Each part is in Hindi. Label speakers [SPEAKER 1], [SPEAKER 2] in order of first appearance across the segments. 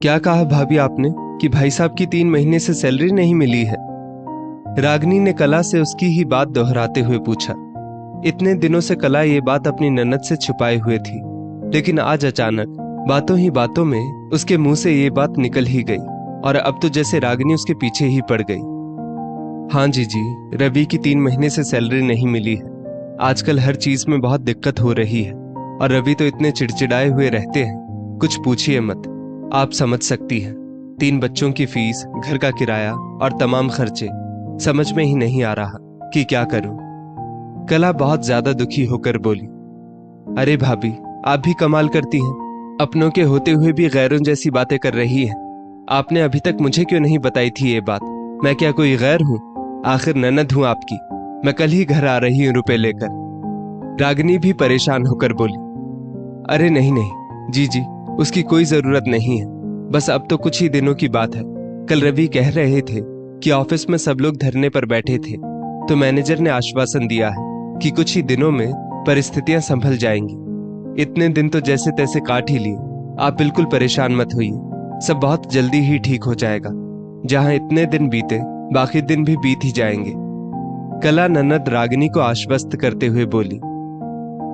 [SPEAKER 1] क्या कहा भाभी आपने कि भाई साहब की 3 महीने से सैलरी नहीं मिली है? रागिनी ने कला से उसकी ही बात दोहराते हुए पूछा। इतने दिनों से कला ये बात अपनी ननद से छुपाए हुए थी, लेकिन आज अचानक बातों ही बातों में उसके मुंह से ये बात निकल ही गई और अब तो जैसे रागिनी उसके पीछे ही पड़ गई। हाँ जी, रवि की 3 महीने से सैलरी नहीं मिली है। आजकल हर चीज में बहुत दिक्कत हो रही है और रवि तो इतने चिड़चिड़ाए हुए रहते हैं, कुछ पूछिए मत। आप समझ सकती हैं, 3 बच्चों की फीस, घर का किराया और तमाम खर्चे, समझ में ही नहीं आ रहा कि क्या करूं। कला बहुत ज्यादा दुखी होकर बोली। अरे भाभी, आप भी कमाल करती हैं, अपनों के होते हुए भी गैरों जैसी बातें कर रही हैं। आपने अभी तक मुझे क्यों नहीं बताई थी ये बात? मैं क्या कोई गैर हूं? आखिर ननद हूं आपकी। मैं कल ही घर आ रही हूं रुपए लेकर। रागिनी भी परेशान होकर बोली। अरे नहीं जी, उसकी कोई जरूरत नहीं है। बस अब तो कुछ ही दिनों की बात है। कल रवि कह रहे थे कि ऑफिस में सब लोग धरने पर बैठे थे, तो मैनेजर ने आश्वासन दिया है कि कुछ ही दिनों में परिस्थितियां संभल जाएंगी। इतने दिन तो जैसे तैसे काट ही लिए। आप बिल्कुल परेशान मत होइए, सब बहुत जल्दी ही ठीक हो जाएगा। जहां इतने दिन बीते, बाकी दिन भी बीत ही जाएंगे। कला ननद रागिनी को आश्वस्त करते हुए बोली।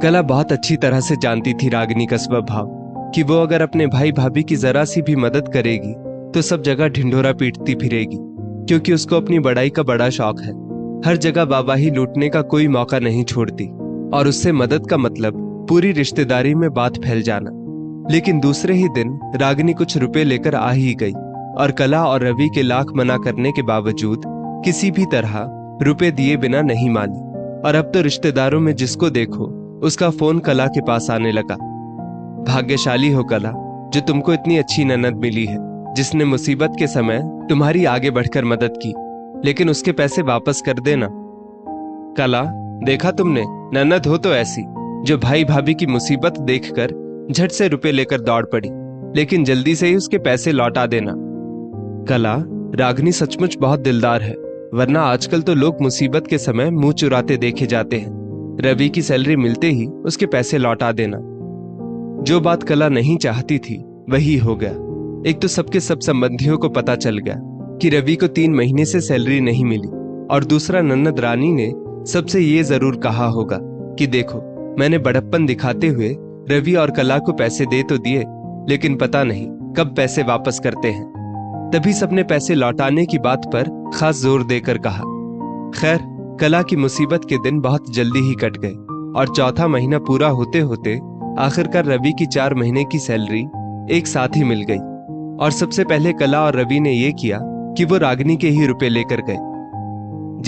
[SPEAKER 1] कला बहुत अच्छी तरह से जानती थी रागिनी का स्वभाव, कि वो अगर अपने भाई भाभी की जरा सी भी मदद करेगी तो सब जगह ढिंढोरा पीटती फिरेगी, क्योंकि उसको अपनी बड़ाई का बड़ा शौक है। हर जगह वाहवाही लूटने का कोई मौका नहीं छोड़ती, और उससे मदद का मतलब पूरी रिश्तेदारी में बात फैल जाना। लेकिन दूसरे ही दिन रागिनी कुछ रुपए लेकर आ ही गई, और कला और रवि के लाख मना करने के बावजूद किसी भी तरह रुपए दिए बिना नहीं मानी। और अब तो रिश्तेदारों में जिसको देखो उसका फोन कला के पास आने लगा। भाग्यशाली हो कला, जो तुमको इतनी अच्छी ननद मिली है, जिसने मुसीबत के समय तुम्हारी आगे बढ़कर मदद की। लेकिन उसके पैसे वापस कर देना। कला, देखा तुमने, ननद हो तो ऐसी, जो भाई भाभी की मुसीबत देखकर झट से रुपए लेकर दौड़ पड़ी, लेकिन जल्दी से ही उसके पैसे लौटा देना। कला, रागिनी सचमुच बहुत दिलदार है, वरना आजकल तो लोग मुसीबत के समय मुंह चुराते देखे जाते हैं। रवि की सैलरी मिलते ही उसके पैसे लौटा देना। जो बात कला नहीं चाहती थी वही हो गया। एक तो सबके सब संबंधियों को पता चल गया कि रवि को 3 महीने से सैलरी नहीं मिली, और दूसरा ननद रानी ने सबसे ये जरूर कहा होगा कि देखो, मैंने बड़प्पन दिखाते हुए रवि और कला को पैसे दे तो दिए, लेकिन पता नहीं कब पैसे वापस करते हैं। तभी सबने पैसे लौटाने की बात पर खास जोर देकर कहा। खैर, कला की मुसीबत के दिन बहुत जल्दी ही कट गए, और चौथा महीना पूरा होते होते आखिरकार रवि की 4 महीने की सैलरी एक साथ ही मिल गई। और सबसे पहले कला और रवि ने यह किया कि वो रागिनी के ही रुपए लेकर गए।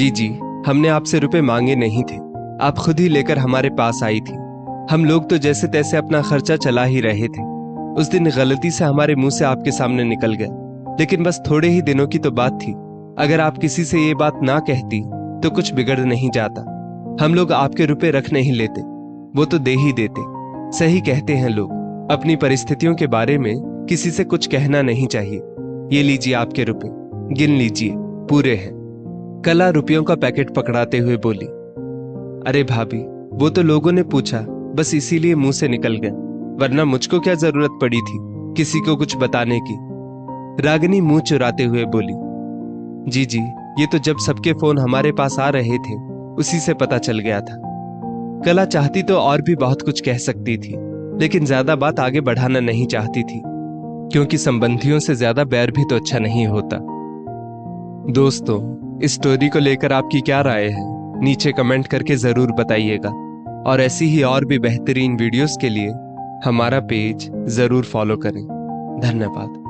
[SPEAKER 1] जी, हमने आपसे रुपए मांगे नहीं थे, आप खुद ही लेकर हमारे पास आई थी। हम लोग तो जैसे तैसे अपना खर्चा चला ही रहे थे। उस दिन गलती से हमारे मुंह से आपके सामने निकल गया, लेकिन बस थोड़े ही दिनों की तो बात थी। अगर आप किसी से ये बात ना कहती तो कुछ बिगड़ नहीं जाता। हम लोग आपके रुपए रख नहीं लेते, वो तो दे ही देते। सही कहते हैं लोग, अपनी परिस्थितियों के बारे में किसी से कुछ कहना नहीं चाहिए। ये लीजिए आपके रुपए, गिन लीजिए, पूरे हैं। कला रुपयों का पैकेट पकड़ाते हुए बोली। अरे भाभी, वो तो लोगों ने पूछा, बस इसीलिए मुंह से निकल गया, वरना मुझको क्या जरूरत पड़ी थी किसी को कुछ बताने की। रागिनी मुंह चुराते हुए बोली। जी, ये तो जब सबके फोन हमारे पास आ रहे थे उसी से पता चल गया था। कला चाहती तो और भी बहुत कुछ कह सकती थी, लेकिन ज्यादा बात आगे बढ़ाना नहीं चाहती थी, क्योंकि संबंधियों से ज्यादा बैर भी तो अच्छा नहीं होता। दोस्तों, इस स्टोरी को लेकर आपकी क्या राय है? नीचे कमेंट करके जरूर बताइएगा, और ऐसी ही और भी बेहतरीन वीडियोस के लिए हमारा पेज जरूर फॉलो करें। धन्यवाद।